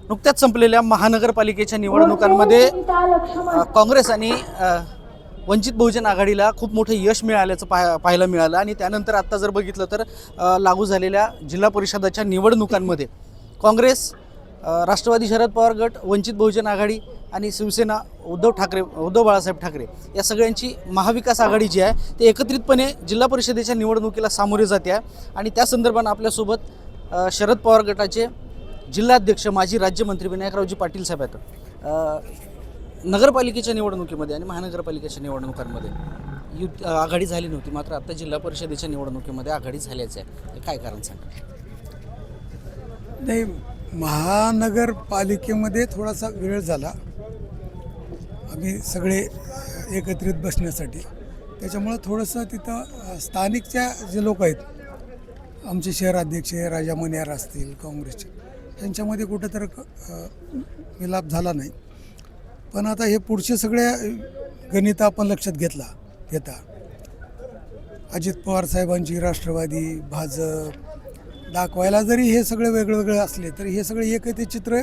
नुकत्याच संपलेल्या महानगरपालिकेच्या निवडणुकांमध्ये काँग्रेस आणि वंचित बहुजन आघाडीला खूप मोठं यश मिळाल्याचं पाहायला मिळालं आणि त्यानंतर आत्ता जर बघितलं तर लागू झालेल्या जिल्हा परिषदाच्या निवडणुकांमध्ये काँग्रेस, राष्ट्रवादी शरद पवार गट, वंचित बहुजन आघाडी आणि शिवसेना उद्धव बाळासाहेब ठाकरे या सगळ्यांची महाविकास आघाडी जी आहे ते एकत्रितपणे जिल्हा परिषदेच्या निवडणुकीला सामोरे जाते आहे आणि त्या संदर्भात आपल्यासोबत शरद पवार गटाचे जिल्हाध्यक्ष माजी राज्यमंत्री विनायकरावजी पाटील साहेब आहेत. नगरपालिकेच्या निवडणुकीमध्ये आणि महानगरपालिकेच्या निवडणुकांमध्ये आघाडी झाली नव्हती, मात्र आता जिल्हा परिषदेच्या निवडणुकीमध्ये आघाडी झाल्याचं आहे. काय कारण सांगा? नाही, महानगरपालिकेमध्ये थोडासा वेळ झाला आम्ही सगळे एकत्रित बसण्यासाठी. त्याच्यामुळं थोडंसं तिथं स्थानिकच्या जे लोक आहेत, आमचे शहराध्यक्ष राजा मनियार असतील काँग्रेसचे, त्यांच्यामध्ये कुठंतरी मिलाप झाला नाही. पण आता हे पुढचे सगळे गणित आपण लक्षात घेता अजित पवार साहेबांची राष्ट्रवादी, भाजप दाखवायला जरी हे सगळे वेगळे असले तरी हे सगळे एकत्रित चित्र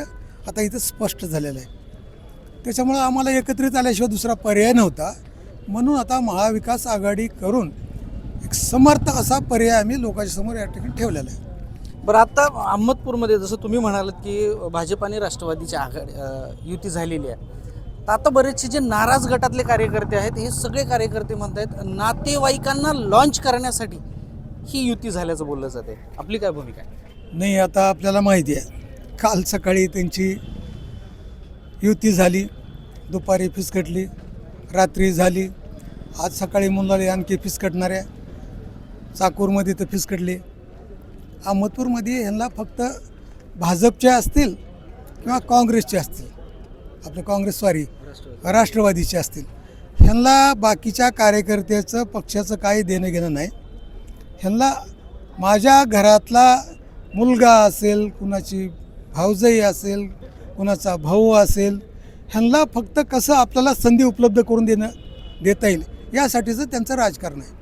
आता इथं स्पष्ट झालेलं आहे. त्याच्यामुळं आम्हाला एकत्रित आल्याशिवाय दुसरा पर्याय नव्हता. म्हणून आता महाविकास आघाडी करून एक समर्थ असा पर्याय आम्ही लोकांच्या समोर या ठिकाणी ठेवलेला आहे. बरं, आता अहमदपूरमध्ये जसं तुम्ही म्हणालात की भाजप आणि राष्ट्रवादीची आघाडी युती झालेली आहे, तर आता बरेचसे जे नाराज गटातले कार्यकर्ते आहेत हे सगळे कार्यकर्ते म्हणत आहेत नातेवाईकांना लॉन्च करण्यासाठी ही युती झाल्याचं बोललं जाते. आपली काय भूमिका आहे? नाही, आता आपल्याला माहिती आहे, काल सकाळी त्यांची युती झाली, दुपारी फिसकटली, रात्री झाली, आज सकाळी मुलाले आणखी फिसकटणार आहे. चाकूरमध्ये तर फिसकटली. अहमदपूरमध्ये ह्यांना फक्त भाजपचे असतील किंवा काँग्रेसचे असतील, आपले राष्ट्रवादीचे असतील, ह्यांना बाकीच्या कार्यकर्त्याचं पक्षाचं काही देणं घेणं नाही. ह्यांना माझ्या घरातला मुलगा असेल, कुणाची भाऊजाई असेल, कुणाचा भाऊ असेल, ह्यांना फक्त कसं आपल्याला संधी उपलब्ध करून देता येईल यासाठीचं त्यांचं राजकारण आहे.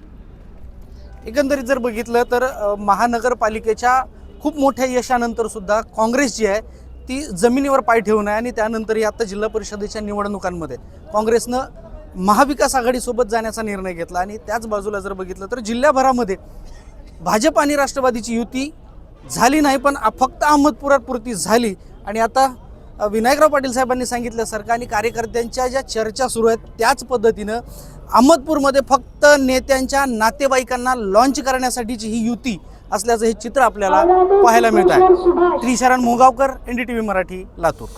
एकंदरीत जर बघितलं तर महानगरपालिकेच्या खूप मोठ्या यशानंतर सुद्धा काँग्रेस जी आहे ती जमिनीवर पाय ठेवून आहे आणि त्यानंतरही आता जिल्हा परिषदेच्या निवडणुकांमध्ये काँग्रेसनं महाविकास आघाडीसोबत जाण्याचा निर्णय घेतला. आणि त्याच बाजूला जर बघितलं तर जिल्ह्याभरामध्ये भाजप आणि राष्ट्रवादीची युती झाली नाही, पण फक्त अहमदपुरापुरती झाली. आणि आता विनायकराव पाटील साहेबांनी सांगितल्यासारखं आणि कार्यकर्त्यांच्या ज्या चर्चा सुरू आहेत त्याच पद्धतीनं अहमदपूरमध्ये फक्त नेत्यांच्या नातेवाईकांना लॉन्च करण्यासाठीची ही युती असल्याचं हे चित्र आपल्याला पाहायला मिळत आहे. त्रिशरण मोगावकर, NDTV मराठी, लातूर.